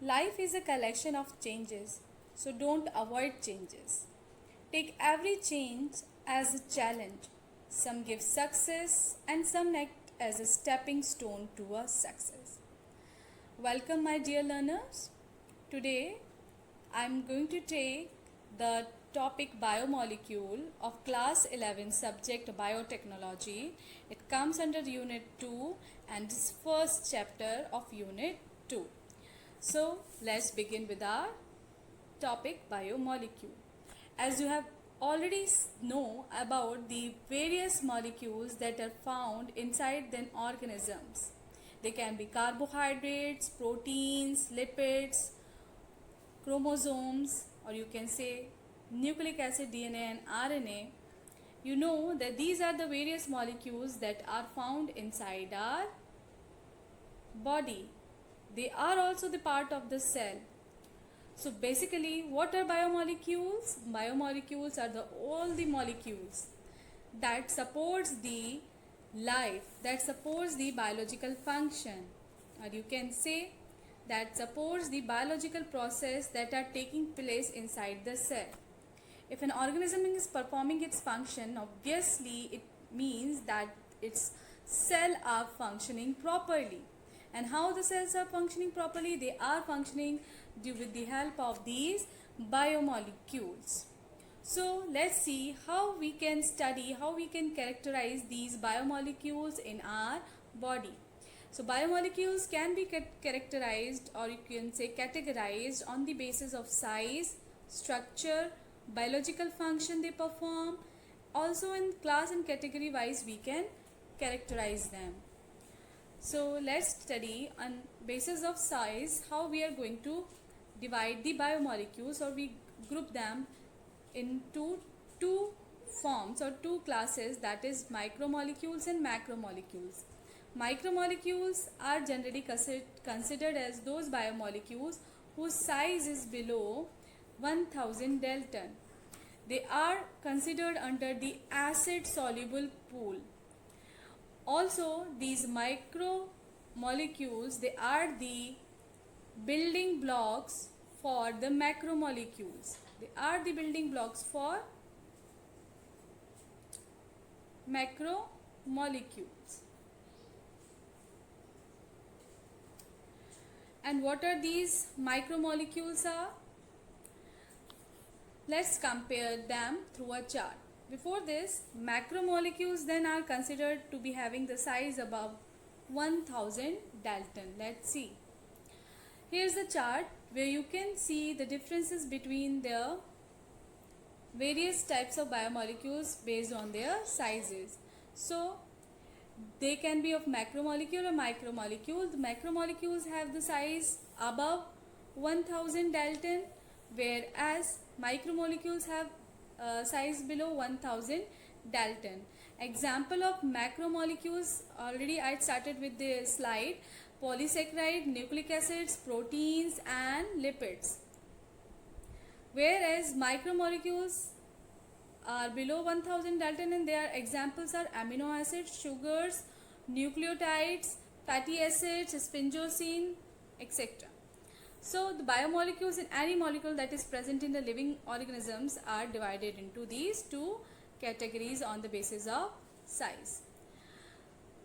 Life is a collection of changes, so don't avoid changes. Take every change as a challenge. Some give success and some act as a stepping stone to a success. Welcome, my dear learners. Today I am going to take the topic biomolecule of class 11 subject biotechnology. It comes under unit 2 and is first chapter of unit 2. So let's begin with our topic biomolecule. As you have already know about the various molecules that are found inside the organisms. They can be carbohydrates, proteins, lipids, chromosomes, or you can say nucleic acid, DNA and RNA. You know that these are the various molecules that are found inside our body. They are also the part of the cell. So basically, what are biomolecules? Biomolecules are all the molecules that supports the life, that supports the biological function, or you can say that supports the biological process that are taking place inside the cell. If an organism is performing its function, obviously it means that its cell are functioning properly. And how the cells are functioning properly? They are functioning with the help of these biomolecules. So let's see how we can study, how we can characterize these biomolecules in our body. So biomolecules can be characterized, or you can say categorized, on the basis of size, structure, biological function they perform. Also in class and category wise we can characterize them. So let's study on basis of size how we are going to divide the biomolecules, or we group them into two forms or two classes, that is micromolecules and macromolecules. Micromolecules are generally considered as those biomolecules whose size is below 1000 Dalton. They are considered under the acid soluble pool. Also, these micromolecules, they are the building blocks for the macromolecules. They are the building blocks for macromolecules. And what are these micromolecules are? Let's compare them through a chart. Before this, macromolecules then are considered to be having the size above 1000 Dalton. Let's see. Here's the chart where you can see the differences between the various types of biomolecules based on their sizes. So they can be of macromolecule or micromolecule. The macromolecules have the size above 1000 Dalton, whereas micromolecules have size below 1000 Dalton. Example of macromolecules, already I started with the slide: polysaccharide, nucleic acids, proteins and lipids. Whereas micromolecules are below 1000 Dalton, and their examples are amino acids, sugars, nucleotides, fatty acids, sphingosine, etc. So the biomolecules in any molecule that is present in the living organisms are divided into these two categories on the basis of size.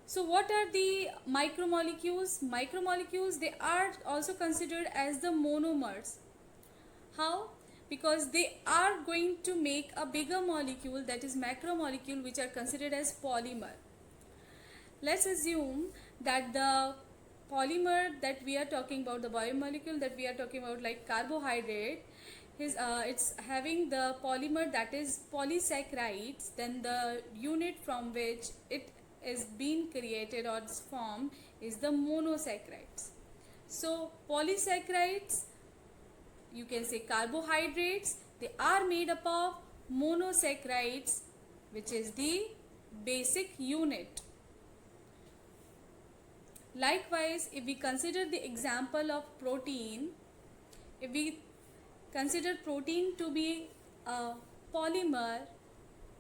So what are the micromolecules? Micromolecules, they are also considered as the monomers. How? Because they are going to make a bigger molecule, that is macromolecule, which are considered as polymer. Let's assume that the polymer that we are talking about, the biomolecule that we are talking about, like carbohydrate, it's having the polymer that is polysaccharides. Then the unit from which it is being created or is formed is the monosaccharides. So polysaccharides, you can say carbohydrates, they are made up of monosaccharides, which is the basic unit. Likewise, if we consider the example of protein, if we consider protein to be a polymer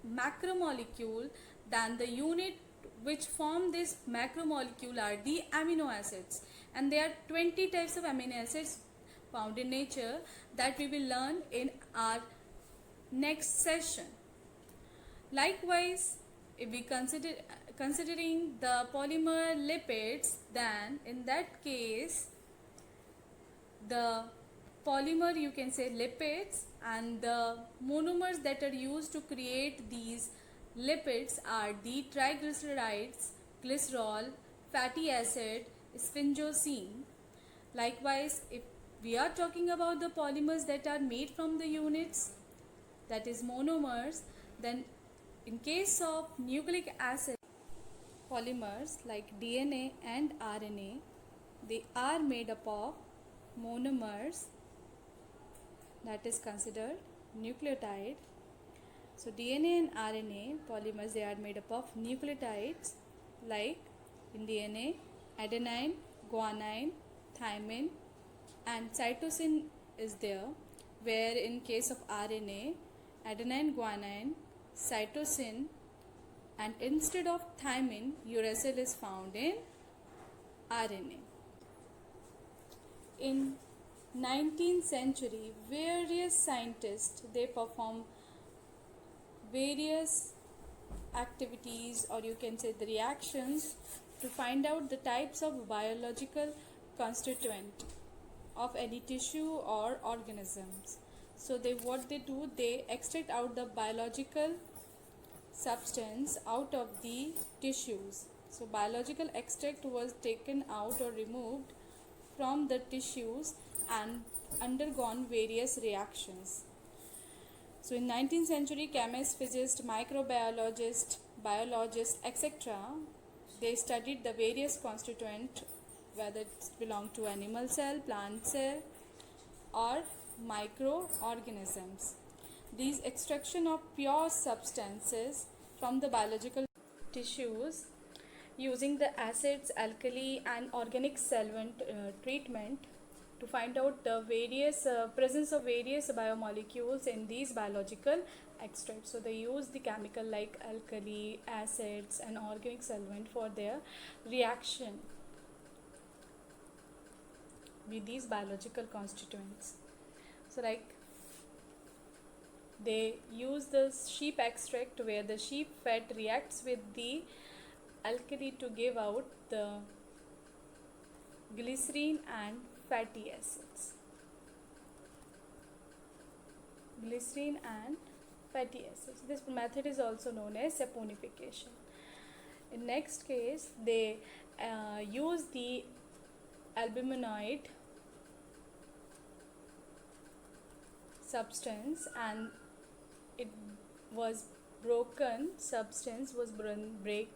macromolecule, then the unit which form this macromolecule are the amino acids, and there are 20 types of amino acids. found in nature that we will learn in our next session. Likewise, if we considering the polymer lipids, then in that case the polymer, you can say lipids, and the monomers that are used to create these lipids are the triglycerides, glycerol, fatty acid, sphingosine. Likewise, if we are talking about the polymers that are made from the units, that is monomers, then in case of nucleic acid polymers like DNA and RNA, they are made up of monomers, that is considered nucleotide. So DNA and RNA polymers, they are made up of nucleotides, like in DNA adenine, guanine, thymine, and cytosine is there, where in case of RNA adenine, guanine, cytosine, and instead of thymine uracil is found in RNA. In 19th century, various scientists, they perform various activities, or you can say the reactions, to find out the types of biological constituent of any tissue or organisms. So what they do, they extract out the biological substance out of the tissues. So biological extract was taken out or removed from the tissues and undergone various reactions. So in 19th century, chemists, physicists, microbiologists, biologists, etc., they studied the various constituent, whether it belong to animal cell, plant cell, or microorganisms. These extraction of pure substances from the biological tissues using the acids, alkali, and organic solvent treatment to find out the various presence of various biomolecules in these biological extracts. So they use the chemical like alkali, acids, and organic solvent for their reaction with these biological constituents. So like they use the sheep extract, where the sheep fat reacts with the alkali to give out the glycerine and fatty acids. Glycerine and fatty acids. This method is also known as saponification. In next case, they use the albuminoid substance, and it was broken substance was break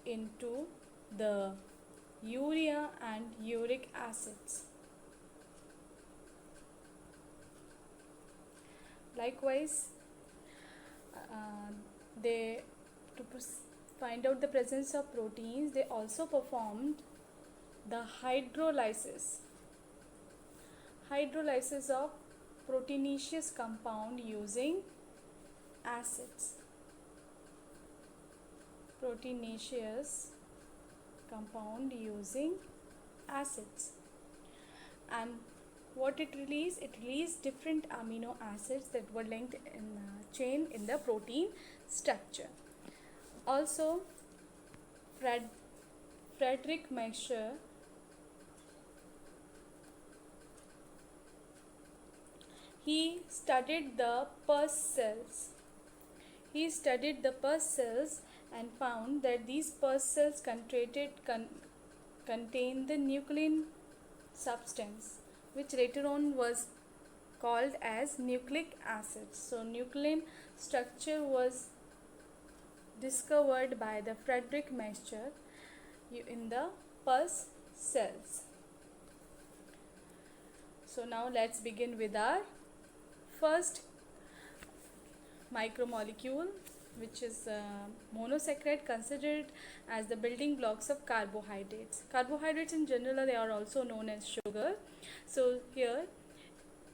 into the urea and uric acids. Likewise, they to find out the presence of proteins, they also performed the hydrolysis of proteinaceous compound using acids. Proteinaceous compound using acids. And what it released different amino acids that were linked in a chain in the protein structure. Also, Friedrich Miescher, he studied the pus cells. He studied the pus cells and found that these pus cells contain the nuclein substance, which later on was called as nucleic acids. So nuclein structure was discovered by the Friedrich Miescher in the pus cells. So now let's begin with our first micromolecule, which is monosaccharide, considered as the building blocks of carbohydrates. Carbohydrates in general, they are also known as sugar. So here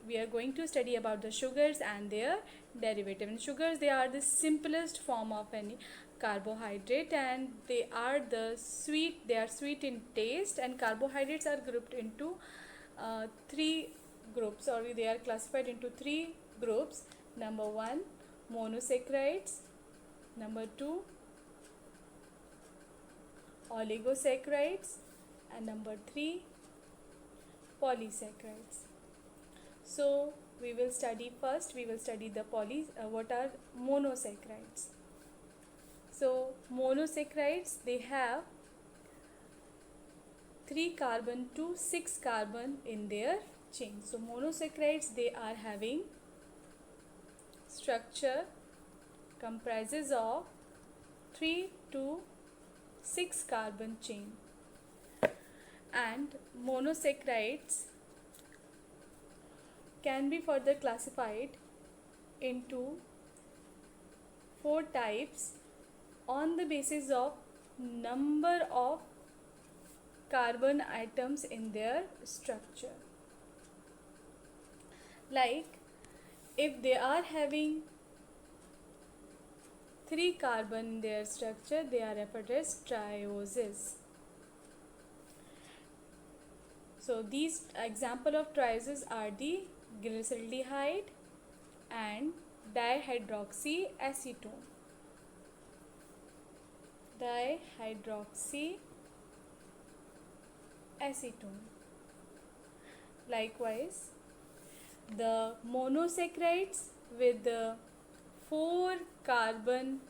we are going to study about the sugars and their derivative. And sugars, they are the simplest form of any carbohydrate, and they are sweet in taste, and carbohydrates are grouped into three groups, or they are classified into three groups. Number one, monosaccharides. Number two, oligosaccharides. And number three, polysaccharides. So we will study the what are monosaccharides. So monosaccharides, they have 3 carbon to 6 carbon in their chain. So monosaccharides, they are having structure comprises of 3 to 6 carbon chain, and monosaccharides can be further classified into 4 types on the basis of number of carbon atoms in their structure. Like, if they are having 3 carbon in their structure, they are referred as trioses. So these example of trioses are the glyceraldehyde and dihydroxyacetone. Likewise, the monosaccharides with the 4 carbon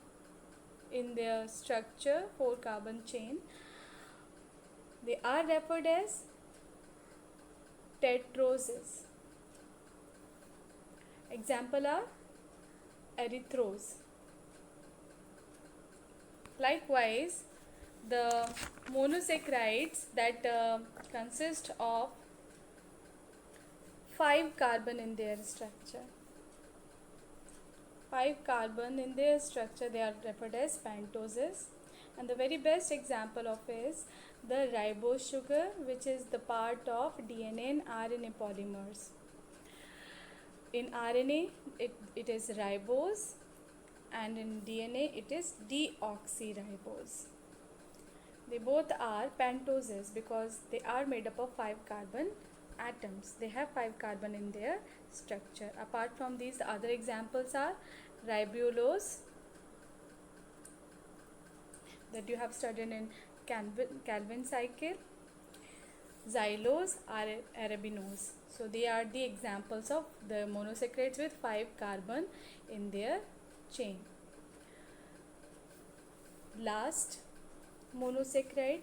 in their structure, 4 carbon chain, they are referred as tetroses. Example are erythrose. Likewise, the monosaccharides that consist of 5 carbon in their structure. 5 carbon in their structure, they are referred as pentoses. And the very best example of is the ribose sugar, which is the part of DNA and RNA polymers. In RNA, it is ribose, and in DNA, it is deoxyribose. They both are pentoses because they are made up of 5 carbon atoms. They have 5 carbon in their structure. Apart from these, the other examples are ribulose, that you have studied in Calvin cycle, xylose, arabinose. So they are the examples of the monosaccharides with 5 carbon in their chain. Last monosaccharide,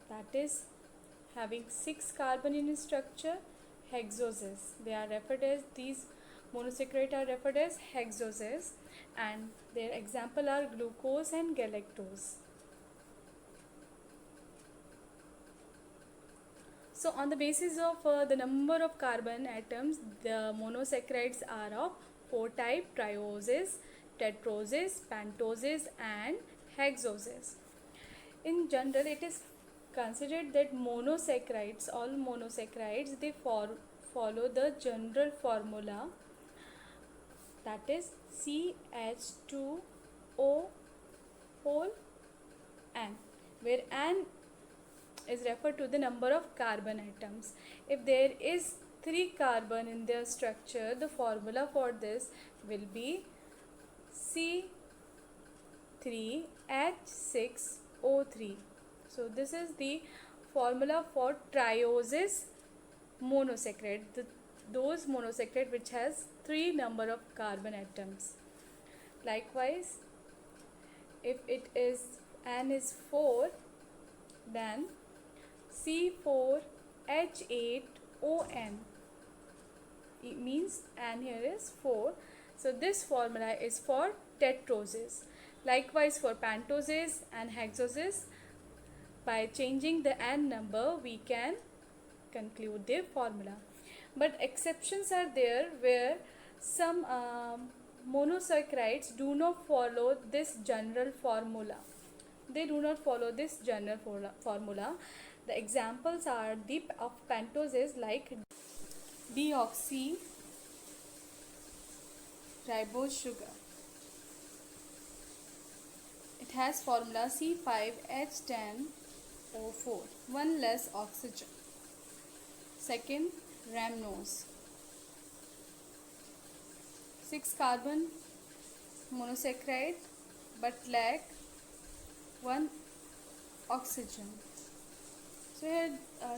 that is having 6 carbon in its structure, hexoses. They are referred as, these monosaccharides are referred as hexoses, and their example are glucose and galactose. So on the basis of the number of carbon atoms, the monosaccharides are of 4 types: trioses, tetroses, pentoses, and hexoses. In general, it is considered that monosaccharides, all monosaccharides, they follow the general formula, that is CH2O whole N, where N is referred to the number of carbon atoms. If there is 3 carbon in their structure, the formula for this will be C3H6O3. So this is the formula for trioses monosaccharide, those monosaccharide which has 3 number of carbon atoms. Likewise, if it is N is 4, then C4H8ON. It means N here is 4. So this formula is for tetroses. Likewise, for pentoses and hexoses, by changing the N number, we can conclude the formula. But exceptions are there where some monosaccharides do not follow this general formula. They do not follow this general formula. The examples are of pentoses like deoxyribose sugar. It has formula C5H10O4, one less oxygen. second rhamnose. 6 carbon monosaccharide but lack 1 oxygen. So here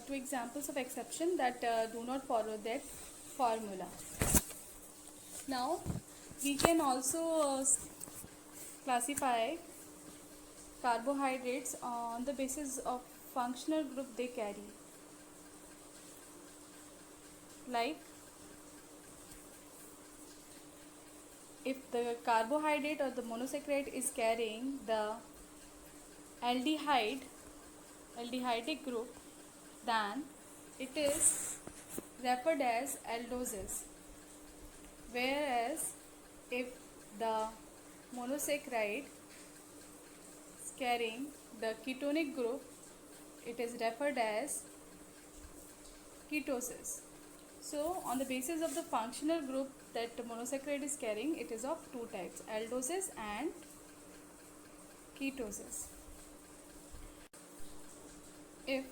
two examples of exception that do not follow that formula. Now we can also classify carbohydrates on the basis of functional group they carry. Like if the carbohydrate or the monosaccharide is carrying the aldehydic group, then it is referred as aldoses. Whereas if the monosaccharide is carrying the ketonic group, it is referred as ketosis. So on the basis of the functional group that the monosaccharide is carrying, it is of two types, aldoses and ketosis. If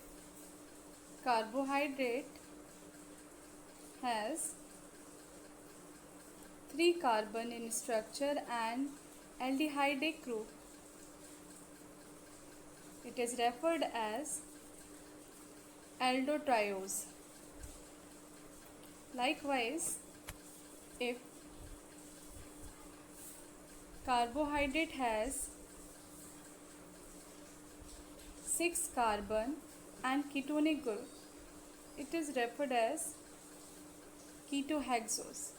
carbohydrate has 3 carbon in structure and aldehydic group, it is referred as aldotriose. Likewise, if carbohydrate has 6 carbon and ketonic group, it is referred as ketohexose.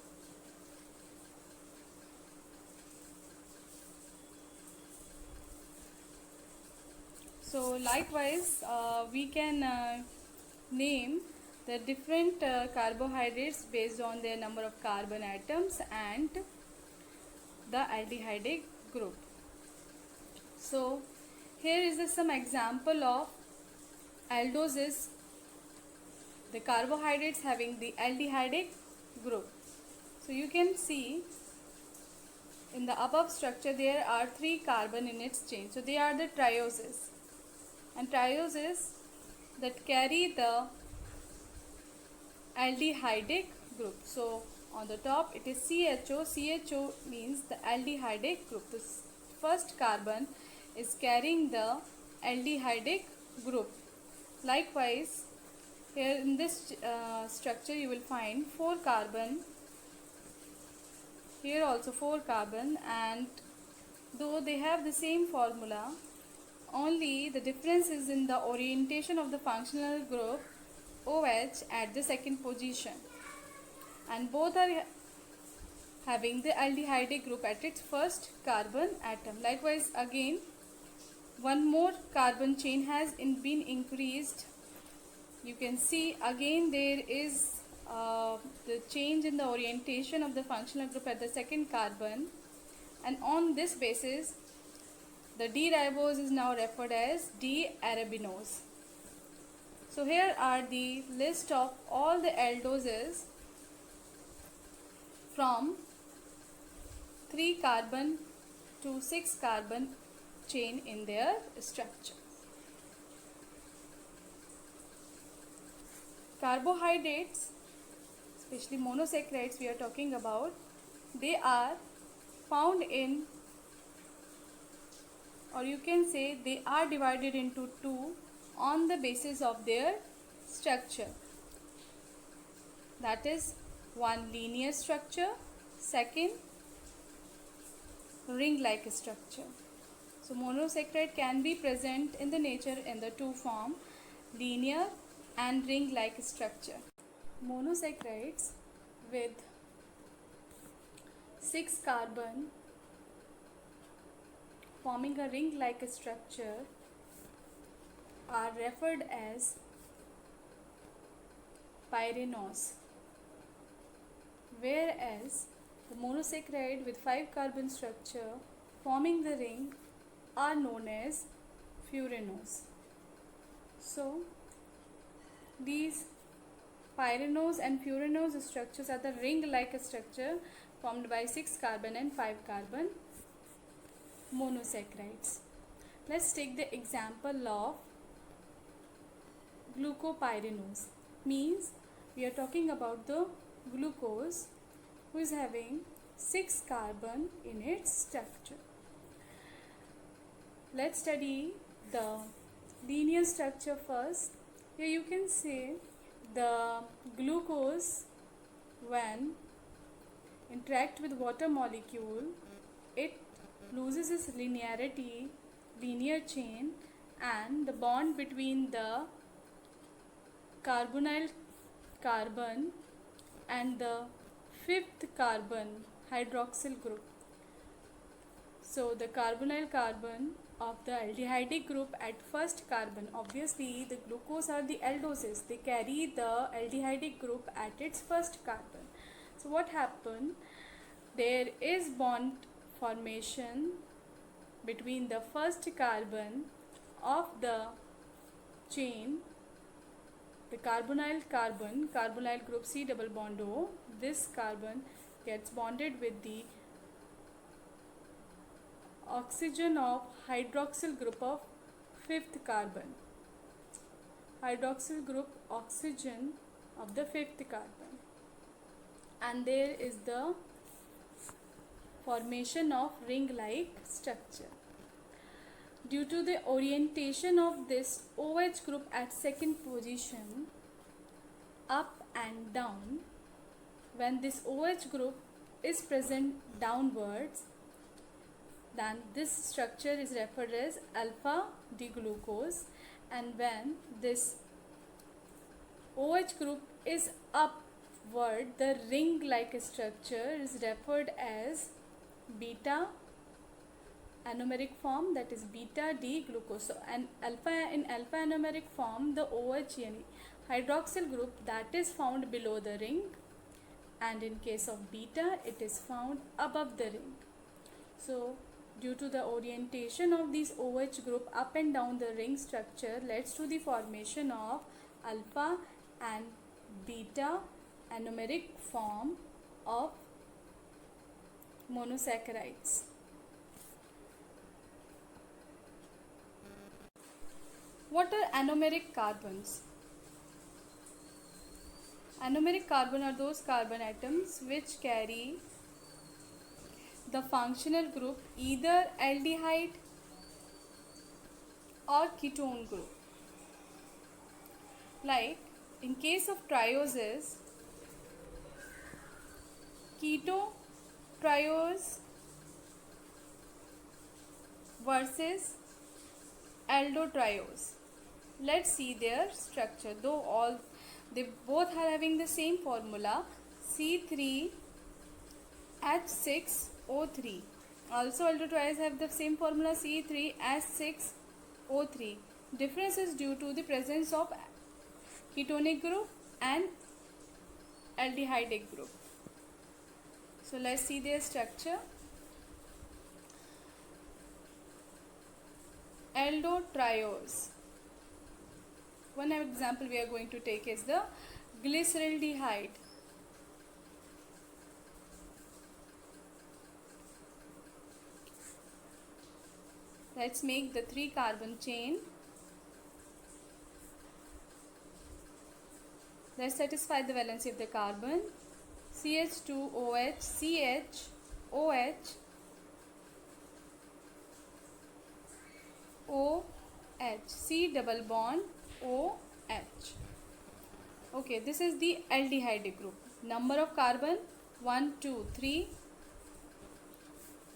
So likewise, we can name the different carbohydrates based on their number of carbon atoms and the aldehydic group. So here is some example of aldoses, the carbohydrates having the aldehydic group. So you can see in the above structure there are 3 carbon in its chain. So they are the trioses, and trioses that carry the aldehydic group. So on the top it is CHO. CHO means the aldehydic group. The first carbon is carrying the aldehydic group. Likewise, here in this structure you will find 4 carbon. Here also 4 carbon, and though they have the same formula, only the difference is in the orientation of the functional group OH at the second position, and both are having the aldehydic group at its first carbon atom. Likewise, again one more carbon chain has been increased. You can see again there is the change in the orientation of the functional group at the second carbon, and on this basis the D-ribose is now referred as D-arabinose. So here are the list of all the aldoses from 3 carbon to 6 carbon chain in their structure. Carbohydrates, especially monosaccharides we are talking about, they are found in, or you can say they are divided into 2 on the basis of their structure. That is, one linear structure, second ring-like structure. So monosaccharide can be present in the nature in the 2 form, linear and ring-like structure. Monosaccharides with 6 carbon forming a ring-like structure are referred as pyranose, whereas the monosaccharide with 5 carbon structure forming the ring are known as furanose. So these pyranose and furanose structures are the ring-like structure formed by 6 carbon and 5 carbon monosaccharides. Let's take the example of glucopyranose. Means we are talking about the glucose, who is having 6 carbon in its structure. Let's study the linear structure first. Here you can see the glucose, when interact with water molecule, it loses its linearity, linear chain, and the bond between the carbonyl carbon and the fifth carbon, hydroxyl group. So the carbonyl carbon of the aldehydic group at first carbon, obviously the glucose are the aldoses, they carry the aldehydic group at its first carbon. So what happened? There is bond formation between the first carbon of the chain, the carbonyl carbon, carbonyl group C double bond O. This carbon gets bonded with the oxygen of hydroxyl group of fifth carbon, hydroxyl group oxygen of the fifth carbon, and there is the formation of ring-like structure. Due to the orientation of this OH group at second position, up and down, when this OH group is present downwards, then this structure is referred as alpha D glucose, and when this OH group is upward, the ring-like structure is referred as beta anomeric form, that is beta D glucose. So in alpha anomeric form, the OH hydroxyl group that is found below the ring, and in case of beta it is found above the ring. So due to the orientation of these OH group up and down the ring structure leads to the formation of alpha and beta anomeric form of monosaccharides. What are anomeric carbons? Anomeric carbon are those carbon atoms which carry the functional group either aldehyde or ketone group. Like in case of triosis, keto triose versus aldo triose. Let's see their structure. Though they both are having the same formula, C3H6O3. Also aldo triose have the same formula, C3H6O3. Difference is due to the presence of ketonic group and aldehydic group. So let's see their structure. Aldo triose. One example we are going to take is the glyceraldehyde. Let's make the 3 carbon chain. Let's satisfy the valency of the carbon. CH2OH, CH, OH, C double bond OH. Okay, this is the aldehyde group. Number of carbon 1, 2, 3.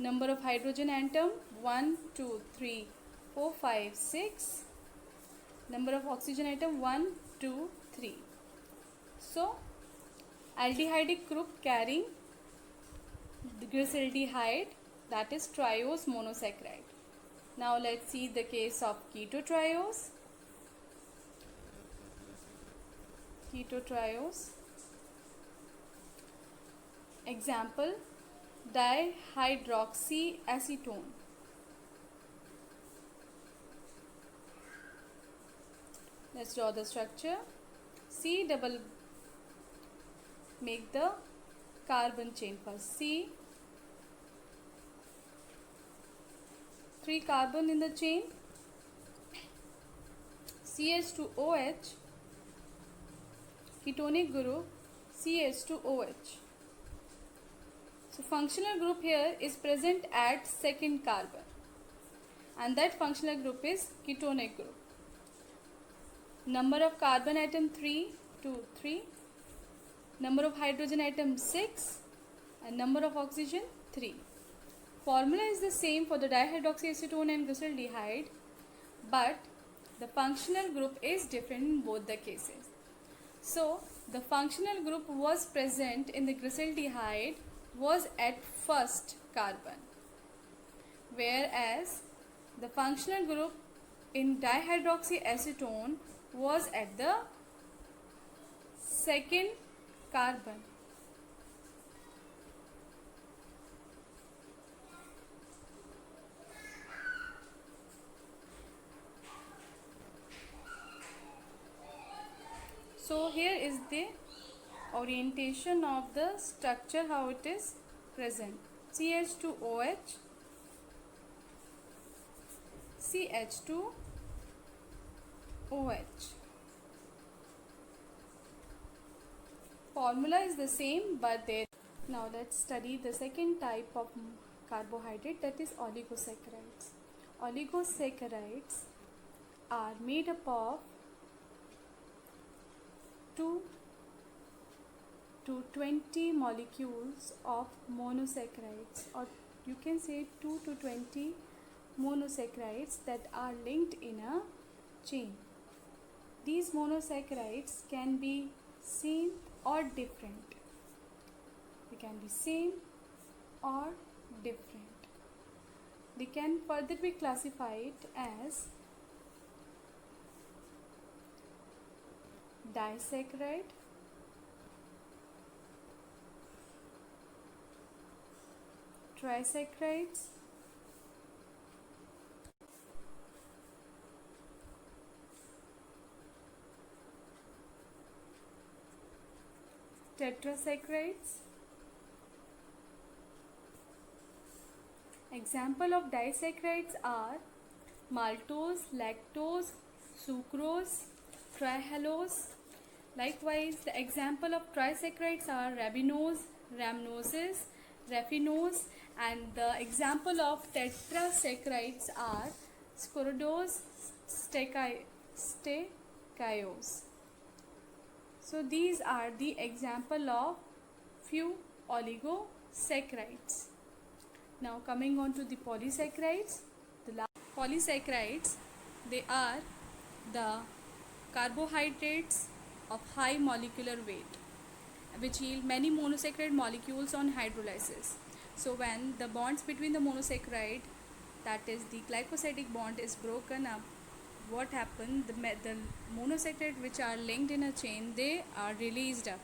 Number of hydrogen atom 1, 2, 3, 4, 5, 6. Number of oxygen atom 1, 2, 3. So aldehydic group carrying the glyceraldehyde, that is triose monosaccharide. Now let's see the case of keto triose. Example, dihydroxyacetone. Let's draw the structure. C double, make the carbon chain first. C, 3 carbon in the chain, CH2OH, ketonic group CH2OH. So functional group here is present at second carbon, and that functional group is ketonic group. Number of carbon atom 3 to 3, number of hydrogen atom 6, and number of oxygen 3. Formula is the same for the dihydroxyacetone and glyceraldehyde, but the functional group is different in both the cases. So the functional group was present in the glyceraldehyde was at first carbon, whereas the functional group in dihydroxyacetone was at the second carbon. So here is the orientation of the structure, how it is present. CH2OH, CH2OH. Formula is the same, but there. Now let's study the second type of carbohydrate, that is oligosaccharides. Oligosaccharides are made up of 2 to 20 molecules of monosaccharides, or you can say 2 to 20 monosaccharides that are linked in a chain. These monosaccharides can be same or different. They can be same or different. They can further be classified as disaccharide, trisaccharides, tetrasaccharides. Example of disaccharides are maltose, lactose, sucrose, trihalose. Likewise, the example of trisaccharides are ribinose, rhamnoses, raffinose, and the example of tetrasaccharides are scorodose, stachyose. So these are the example of few oligosaccharides. Now coming on to the polysaccharides. Polysaccharides, they are the carbohydrates of high molecular weight, which yield many monosaccharide molecules on hydrolysis. So when the bonds between the monosaccharide, that is the glycosidic bond, is broken up, what happens? The monosaccharide which are linked in a chain, they are released up.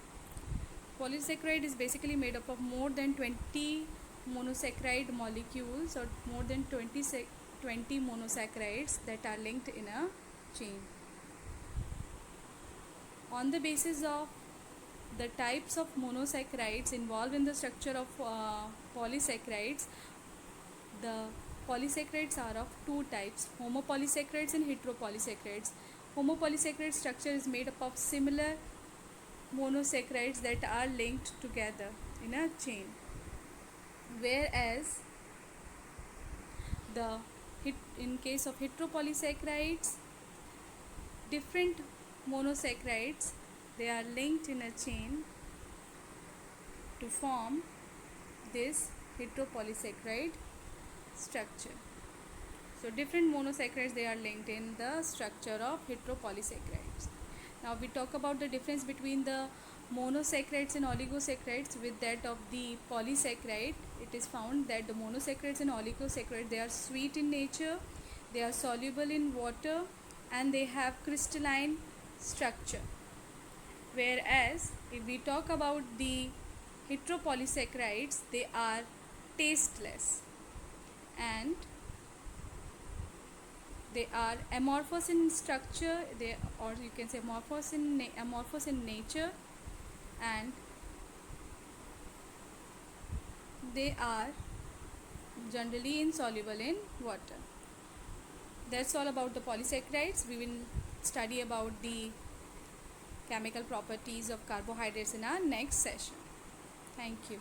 Polysaccharide is basically made up of more than 20 monosaccharide molecules, or more than 20 monosaccharides that are linked in a chain. On the basis of the types of monosaccharides involved in the structure of polysaccharides, the polysaccharides are of two types: homopolysaccharides and heteropolysaccharides. Homopolysaccharide structure is made up of similar monosaccharides that are linked together in a chain, whereas in case of heteropolysaccharides, different monosaccharides, they are linked in a chain to form this heteropolysaccharide structure. So different monosaccharides, they are linked in the structure of heteropolysaccharides. Now we talk about the difference between the monosaccharides and oligosaccharides with that of the polysaccharide. It is found that the monosaccharides and oligosaccharides, they are sweet in nature, they are soluble in water, and they have crystalline structure. Whereas if we talk about the heteropolysaccharides, they are tasteless and they are amorphous in structure, or you can say amorphous in nature, and they are generally insoluble in water. That's all about the polysaccharides. We will study about the chemical properties of carbohydrates in our next session. Thank you.